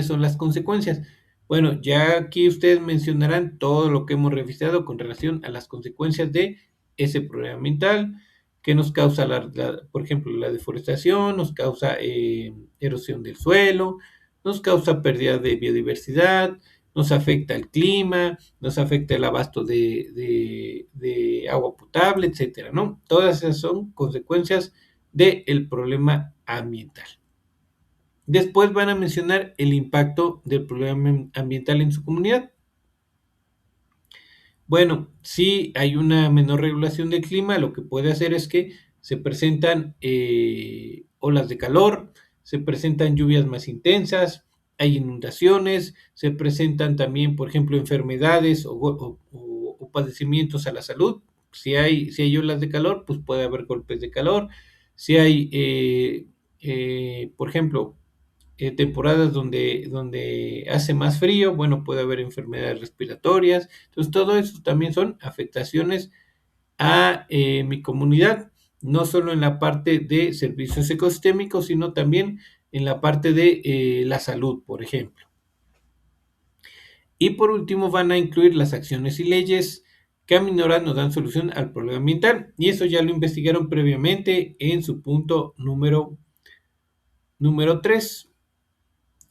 son las consecuencias? Bueno, ya aquí ustedes mencionarán todo lo que hemos revisado con relación a las consecuencias de ese problema ambiental que nos causa, por ejemplo, la deforestación, nos causa erosión del suelo, nos causa pérdida de biodiversidad, nos afecta el clima, nos afecta el abasto de agua potable, etcétera, ¿no? Todas esas son consecuencias del problema ambiental. Después van a mencionar el impacto del problema ambiental en su comunidad. Bueno, si hay una menor regulación del clima, lo que puede hacer es que se presentan olas de calor, se presentan lluvias más intensas, hay inundaciones, se presentan también, por ejemplo, enfermedades o padecimientos a la salud. Si hay olas de calor, pues puede haber golpes de calor. Si hay, por ejemplo, temporadas donde hace más frío, bueno, puede haber enfermedades respiratorias. Entonces, todo eso también son afectaciones a mi comunidad, no solo en la parte de servicios ecosistémicos, sino también en la parte de la salud, por ejemplo. Y por último, van a incluir las acciones y leyes que aminoran o dan solución al problema ambiental. Y eso ya lo investigaron previamente en su punto número 3.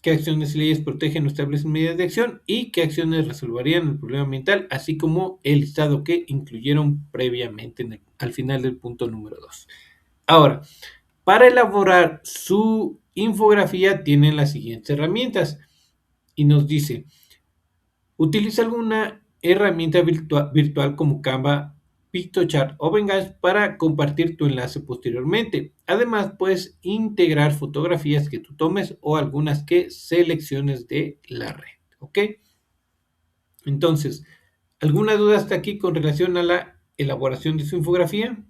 ¿Qué acciones y leyes protegen o establecen medidas de acción? Y qué acciones resolverían el problema ambiental, así como el listado que incluyeron previamente al final del punto número 2. Ahora, para elaborar su infografía tienen las siguientes herramientas. Y nos dice, utiliza alguna herramienta virtual como Canva, Pictochart o Behance para compartir tu enlace posteriormente. Además, puedes integrar fotografías que tú tomes o algunas que selecciones de la red. ¿Ok? Entonces, ¿alguna duda hasta aquí con relación a la elaboración de su infografía?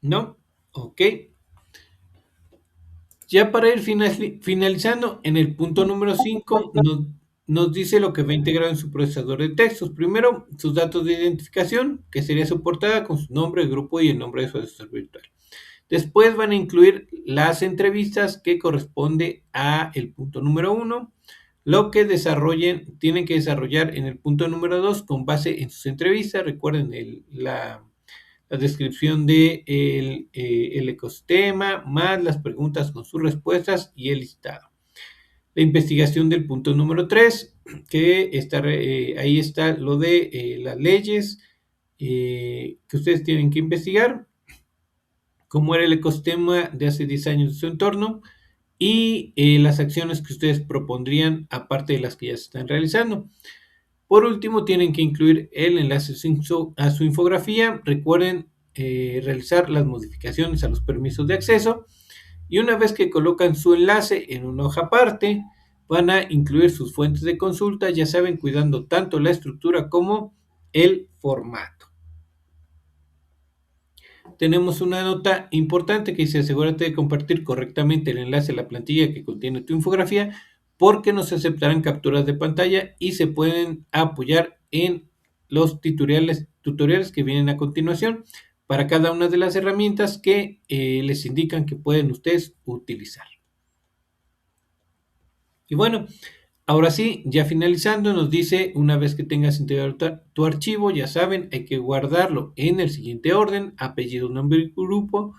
¿No? Ok. Ya para ir finalizando, en el punto número 5 nos dice lo que va integrado en su procesador de textos. Primero, sus datos de identificación, que sería su portada con su nombre, grupo y el nombre de su asesor virtual. Después van a incluir las entrevistas que corresponde a el punto número 1, lo que tienen que desarrollar en el punto número 2 con base en sus entrevistas. Recuerden la descripción del el ecosistema, más las preguntas con sus respuestas y el listado. La investigación del punto número 3, que está, ahí está lo de las leyes que ustedes tienen que investigar, cómo era el ecosistema de hace 10 años de su entorno y las acciones que ustedes propondrían aparte de las que ya se están realizando. Por último, tienen que incluir el enlace a su infografía. Recuerden realizar las modificaciones a los permisos de acceso. Y una vez que colocan su enlace en una hoja aparte, van a incluir sus fuentes de consulta, ya saben, cuidando tanto la estructura como el formato. Tenemos una nota importante que dice: asegúrate de compartir correctamente el enlace a la plantilla que contiene tu infografía, porque no se aceptarán capturas de pantalla y se pueden apoyar en los tutoriales que vienen a continuación para cada una de las herramientas que les indican que pueden ustedes utilizar. Y bueno, ahora sí, ya finalizando, nos dice, una vez que tengas integrado tu archivo, ya saben, hay que guardarlo en el siguiente orden: apellido, nombre y grupo,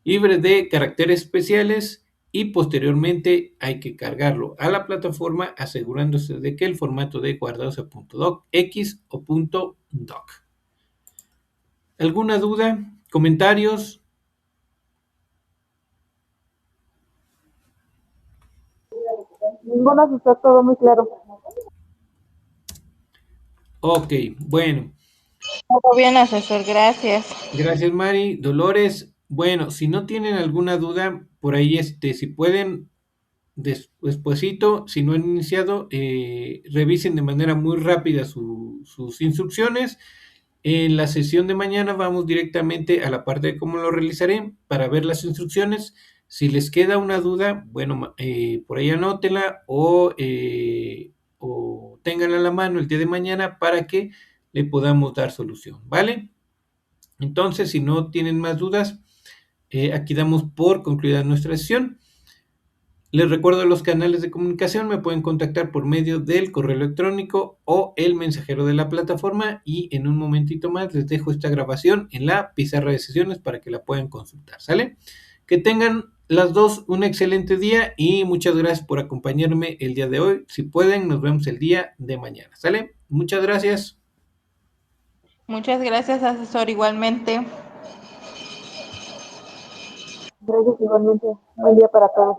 libre de caracteres especiales, y posteriormente hay que cargarlo a la plataforma asegurándose de que el formato de guardado sea .docx o .doc. ¿Alguna duda? ¿Comentarios? Ninguna, está todo muy claro. Ok, bueno. Todo bien, asesor, gracias. Gracias, Mari. Dolores, Bueno, si no tienen alguna duda, por ahí si pueden, despuesito, si no han iniciado, revisen de manera muy rápida sus instrucciones. En la sesión de mañana vamos directamente a la parte de cómo lo realizaré para ver las instrucciones. Si les queda una duda, bueno, por ahí anótela o ténganla a la mano el día de mañana para que le podamos dar solución, ¿vale? Entonces, si no tienen más dudas, aquí damos por concluida nuestra sesión. Les recuerdo los canales de comunicación, me pueden contactar por medio del correo electrónico o el mensajero de la plataforma y en un momentito más les dejo esta grabación en la pizarra de sesiones para que la puedan consultar, ¿sale? Que tengan las dos un excelente día y muchas gracias por acompañarme el día de hoy. Si pueden, nos vemos el día de mañana, ¿sale? Muchas gracias. Muchas gracias, asesor, igualmente. Gracias igualmente. Buen día para todos.